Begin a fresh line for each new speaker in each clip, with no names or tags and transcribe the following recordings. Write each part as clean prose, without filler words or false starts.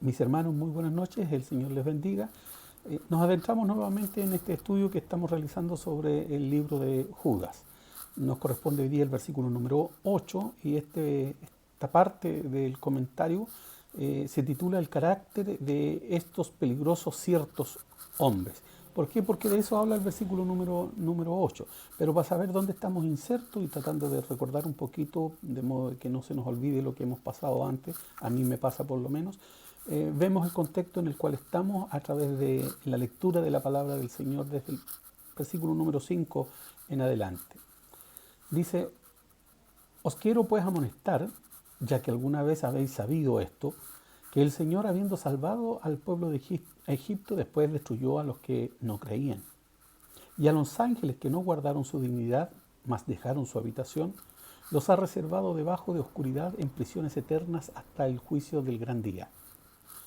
Mis hermanos, muy buenas noches, el Señor les bendiga. Nos adentramos nuevamente en este estudio que estamos realizando sobre el libro de Judas. Nos corresponde hoy día el versículo número 8 y esta parte del comentario se titula El carácter de estos peligrosos ciertos hombres. ¿Por qué? Porque de eso habla el versículo número 8. Pero para saber dónde estamos insertos y tratando de recordar un poquito, de modo que no se nos olvide lo que hemos pasado antes, a mí me pasa por lo menos, vemos el contexto en el cual estamos a través de la lectura de la palabra del Señor desde el versículo número 5 en adelante. Dice: os quiero pues amonestar, ya que alguna vez habéis sabido esto, que el Señor, habiendo salvado al pueblo de Egipto, después destruyó a los que no creían. Y a los ángeles que no guardaron su dignidad, mas dejaron su habitación, los ha reservado debajo de oscuridad en prisiones eternas hasta el juicio del gran día.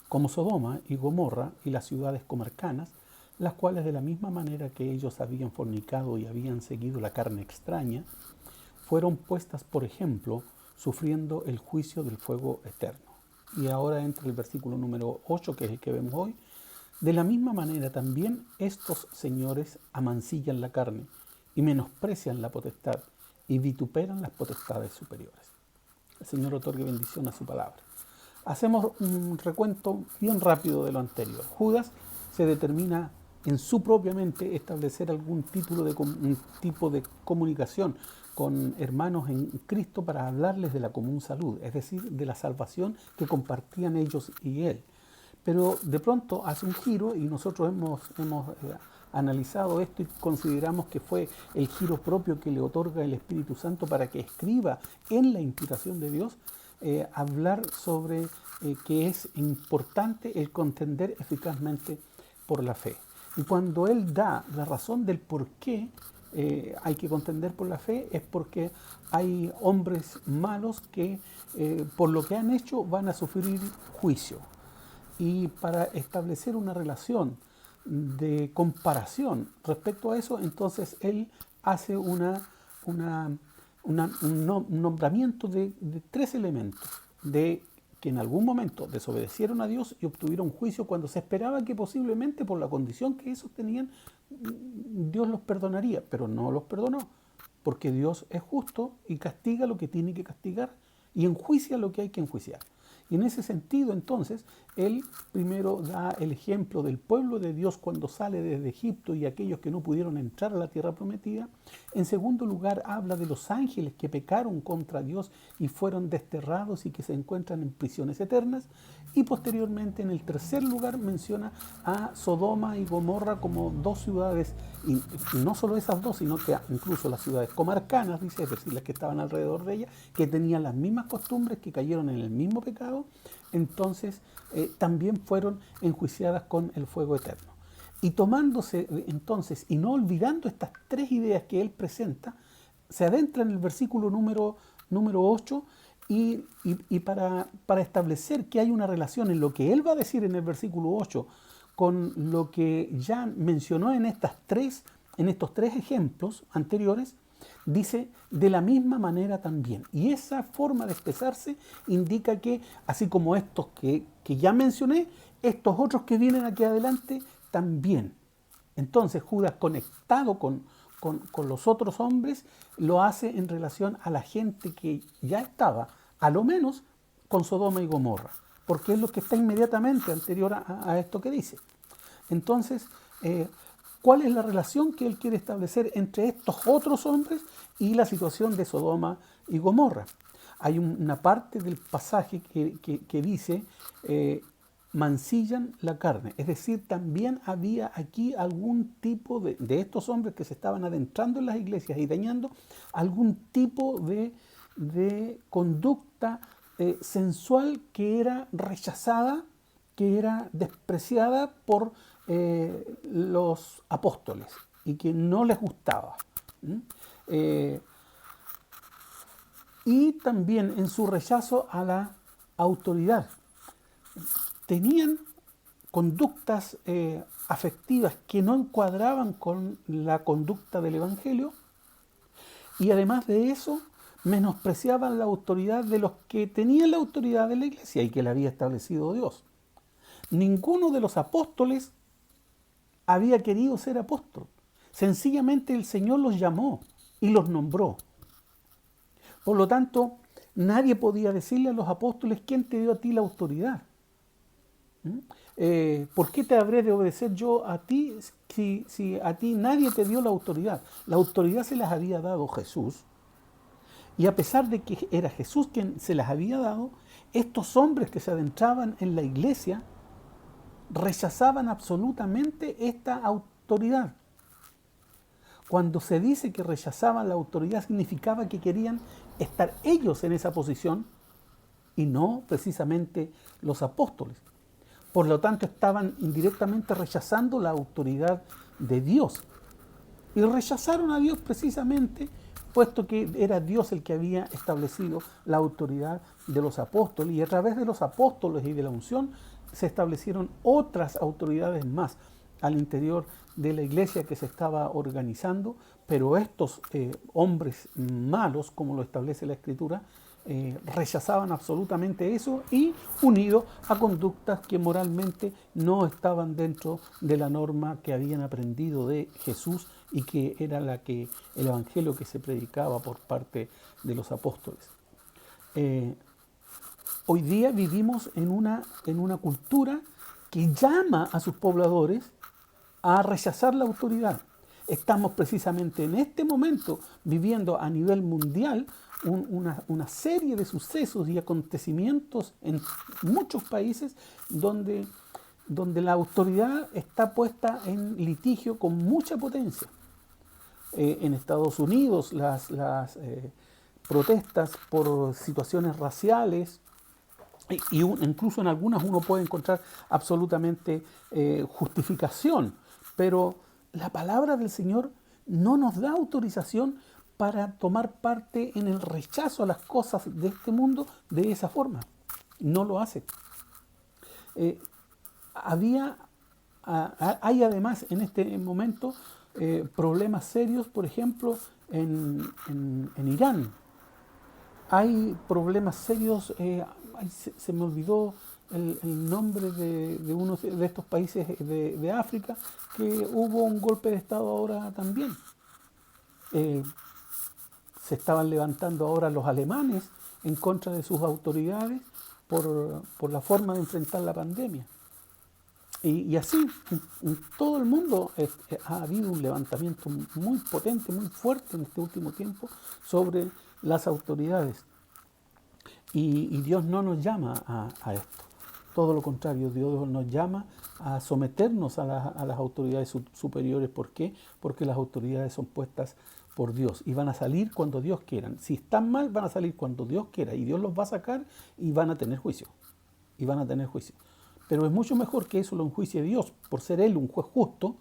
Como Sodoma y Gomorra y las ciudades comarcanas, las cuales de la misma manera que ellos habían fornicado y habían seguido la carne extraña, fueron puestas por ejemplo, sufriendo el juicio del fuego eterno. Y ahora entra el versículo número 8, que es el que vemos hoy. De la misma manera también estos señores amancillan la carne y menosprecian la potestad y vituperan las potestades superiores. El Señor otorgue bendición a su palabra. Hacemos un recuento bien rápido de lo anterior. Judas se determina en su propia mente establecer algún un tipo de comunicación con hermanos en Cristo para hablarles de la común salud, es decir, de la salvación que compartían ellos y él. Pero de pronto hace un giro y nosotros hemos analizado esto y consideramos que fue el giro propio que le otorga el Espíritu Santo para que escriba en la inspiración de Dios hablar sobre que es importante el contender eficazmente por la fe. Y cuando él da la razón del por qué hay que contender por la fe, es porque hay hombres malos que por lo que han hecho van a sufrir juicio. Y para establecer una relación de comparación respecto a eso, entonces él hace un nombramiento de tres elementos: de que en algún momento desobedecieron a Dios y obtuvieron juicio cuando se esperaba que posiblemente por la condición que esos tenían, Dios los perdonaría, pero no los perdonó, porque Dios es justo y castiga lo que tiene que castigar y enjuicia lo que hay que enjuiciar. Y en ese sentido, entonces, él primero da el ejemplo del pueblo de Dios cuando sale desde Egipto y aquellos que no pudieron entrar a la tierra prometida. En segundo lugar, habla de los ángeles que pecaron contra Dios y fueron desterrados y que se encuentran en prisiones eternas. Y posteriormente, en el tercer lugar, menciona a Sodoma y Gomorra como dos ciudades, y no solo esas dos, sino que incluso las ciudades comarcanas, dice, es decir, las que estaban alrededor de ellas, que tenían las mismas costumbres, que cayeron en el mismo pecado, entonces también fueron enjuiciadas con el fuego eterno. Y tomándose entonces, y no olvidando estas tres ideas que él presenta, se adentra en el versículo número 8 y para establecer que hay una relación en lo que él va a decir en el versículo 8 con lo que ya mencionó en estos tres ejemplos anteriores, dice de la misma manera también. Y esa forma de expresarse indica que, así como estos que ya mencioné, estos otros que vienen aquí adelante también. Entonces Judas, conectado con los otros hombres, lo hace en relación a la gente que ya estaba, a lo menos, con Sodoma y Gomorra, porque es lo que está inmediatamente anterior a esto que dice. Entonces, ¿cuál es la relación que él quiere establecer entre estos otros hombres y la situación de Sodoma y Gomorra? Hay una parte del pasaje que dice mancillan la carne, es decir, también había aquí algún tipo de estos hombres que se estaban adentrando en las iglesias y dañando algún tipo de conducta sensual que era rechazada, que era despreciada por los apóstoles y que no les gustaba. Y también en su rechazo a la autoridad. Tenían conductas afectivas que no encuadraban con la conducta del Evangelio, y además de eso menospreciaban la autoridad de los que tenían la autoridad de la iglesia y que la había establecido Dios. Ninguno de los apóstoles había querido ser apóstol. Sencillamente el Señor los llamó y los nombró. Por lo tanto, nadie podía decirle a los apóstoles: ¿quién te dio a ti la autoridad? ¿Por qué te habré de obedecer yo a ti si a ti nadie te dio la autoridad? La autoridad se las había dado Jesús, y a pesar de que era Jesús quien se las había dado, estos hombres que se adentraban en la iglesia rechazaban absolutamente esta autoridad. Cuando se dice que rechazaban la autoridad, significaba que querían estar ellos en esa posición y no precisamente los apóstoles. Por lo tanto, estaban indirectamente rechazando la autoridad de Dios. Y rechazaron a Dios precisamente puesto que era Dios el que había establecido la autoridad de los apóstoles, y a través de los apóstoles y de la unción se establecieron otras autoridades más al interior de la iglesia que se estaba organizando, pero estos hombres malos, como lo establece la Escritura, rechazaban absolutamente eso, y unidos a conductas que moralmente no estaban dentro de la norma que habían aprendido de Jesús y que era el evangelio que se predicaba por parte de los apóstoles. Hoy día vivimos en una cultura que llama a sus pobladores a rechazar la autoridad. Estamos precisamente en este momento viviendo a nivel mundial una serie de sucesos y acontecimientos en muchos países donde la autoridad está puesta en litigio con mucha potencia. En Estados Unidos las protestas por situaciones raciales, incluso en algunas uno puede encontrar absolutamente justificación, pero la palabra del Señor no nos da autorización para tomar parte en el rechazo a las cosas de este mundo de esa forma. No lo hace. Hay además en este momento problemas serios, por ejemplo, en Irán. Hay problemas serios, se me olvidó el nombre de uno de estos países de África, que hubo un golpe de Estado ahora también. Se estaban levantando ahora los alemanes en contra de sus autoridades por la forma de enfrentar la pandemia. Y así, en todo el mundo ha habido un levantamiento muy potente, muy fuerte en este último tiempo sobre las autoridades. Y Dios no nos llama a esto. Todo lo contrario, Dios nos llama a someternos a las autoridades superiores. ¿Por qué? Porque las autoridades son puestas por Dios y van a salir cuando Dios quiera. Si están mal, van a salir cuando Dios quiera, y Dios los va a sacar y van a tener juicio. Pero es mucho mejor que eso lo enjuicie Dios, por ser Él un juez justo,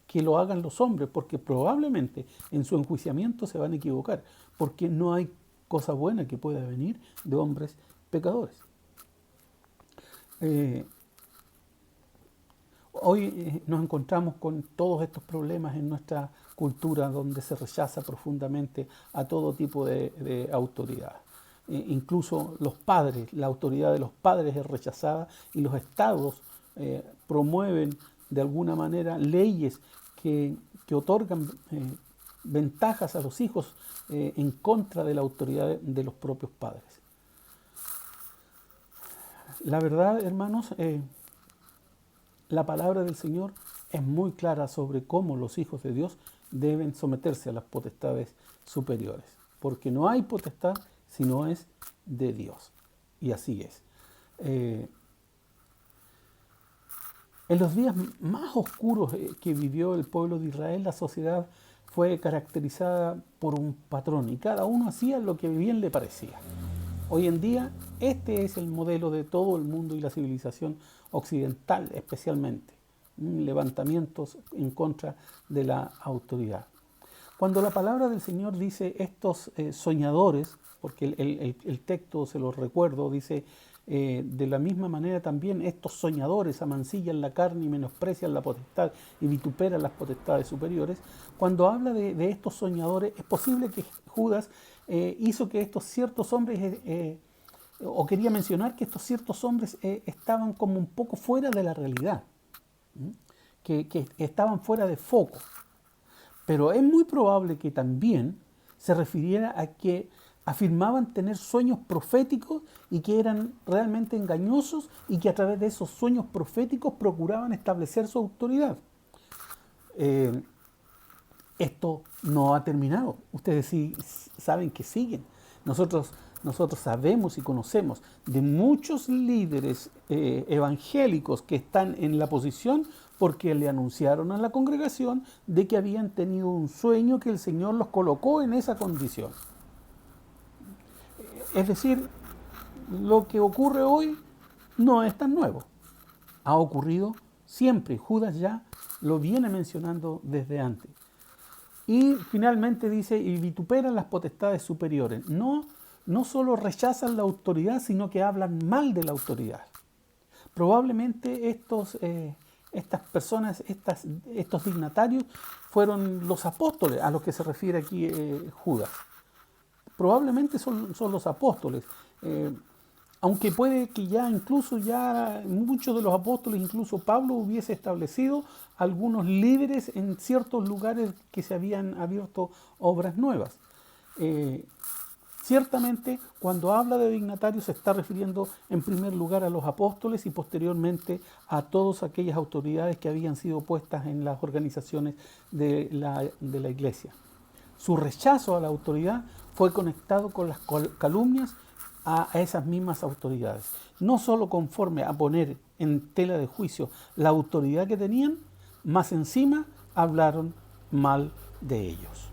que lo hagan los hombres, porque probablemente en su enjuiciamiento se van a equivocar, porque no hay cosa buena que pueda venir de hombres pecadores. Hoy nos encontramos con todos estos problemas en nuestra cultura, donde se rechaza profundamente a todo tipo de autoridad. Incluso los padres, la autoridad de los padres es rechazada, y los estados promueven de alguna manera leyes que otorgan ventajas a los hijos en contra de la autoridad de los propios padres. La verdad, hermanos, la palabra del Señor es muy clara sobre cómo los hijos de Dios deben someterse a las potestades superiores, porque no hay potestad si no es de Dios, y así es. En los días más oscuros que vivió el pueblo de Israel, la sociedad fue caracterizada por un patrón, y cada uno hacía lo que bien le parecía. Hoy en día, este es el modelo de todo el mundo y la civilización occidental especialmente. Levantamientos en contra de la autoridad. Cuando la palabra del Señor dice estos soñadores, porque el texto, se los recuerdo, dice de la misma manera también estos soñadores amancillan la carne y menosprecian la potestad y vituperan las potestades superiores. Cuando habla de estos soñadores, es posible que Judas hizo que estos ciertos hombres o quería mencionar que estos ciertos hombres estaban como un poco fuera de la realidad, que estaban fuera de foco. Pero es muy probable que también se refiriera a que afirmaban tener sueños proféticos y que eran realmente engañosos y que a través de esos sueños proféticos procuraban establecer su autoridad. Eh, Esto no ha terminado. Ustedes sí saben que siguen. Nosotros sabemos y conocemos de muchos líderes evangélicos que están en la posición porque le anunciaron a la congregación de que habían tenido un sueño que el Señor los colocó en esa condición. Es decir, lo que ocurre hoy no es tan nuevo. Ha ocurrido siempre. Judas ya lo viene mencionando desde antes. Y finalmente dice, y vituperan las potestades superiores. No solo rechazan la autoridad, sino que hablan mal de la autoridad. Probablemente estas personas, estos dignatarios, fueron los apóstoles a los que se refiere aquí Judas. Probablemente son los apóstoles. Aunque puede que ya muchos de los apóstoles, incluso Pablo, hubiese establecido algunos líderes en ciertos lugares que se habían abierto obras nuevas. Ciertamente, cuando habla de dignatarios se está refiriendo en primer lugar a los apóstoles y posteriormente a todas aquellas autoridades que habían sido puestas en las organizaciones de la iglesia. Su rechazo a la autoridad fue conectado con las calumnias a esas mismas autoridades. No solo conforme a poner en tela de juicio la autoridad que tenían, más encima hablaron mal de ellos.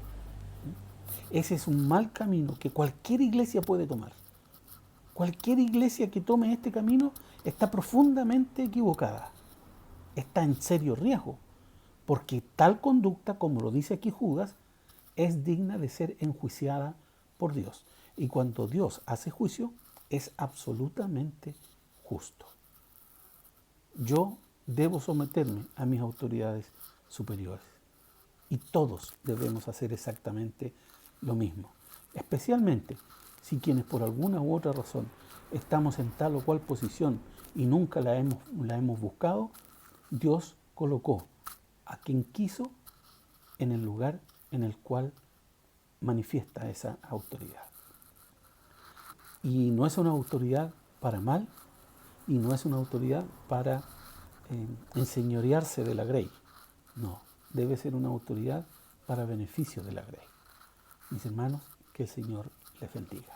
Ese es un mal camino que cualquier iglesia puede tomar. Cualquier iglesia que tome este camino está profundamente equivocada. Está en serio riesgo, porque tal conducta, como lo dice aquí Judas, es digna de ser enjuiciada por Dios. Y cuando Dios hace juicio, es absolutamente justo. Yo debo someterme a mis autoridades superiores. Y todos debemos hacer exactamente lo mismo. Especialmente si quienes por alguna u otra razón estamos en tal o cual posición y nunca la hemos buscado, Dios colocó a quien quiso en el lugar en el cual manifiesta esa autoridad. Y no es una autoridad para mal, y no es una autoridad para enseñorearse de la grey. No, debe ser una autoridad para beneficio de la grey. Mis hermanos, que el Señor les bendiga.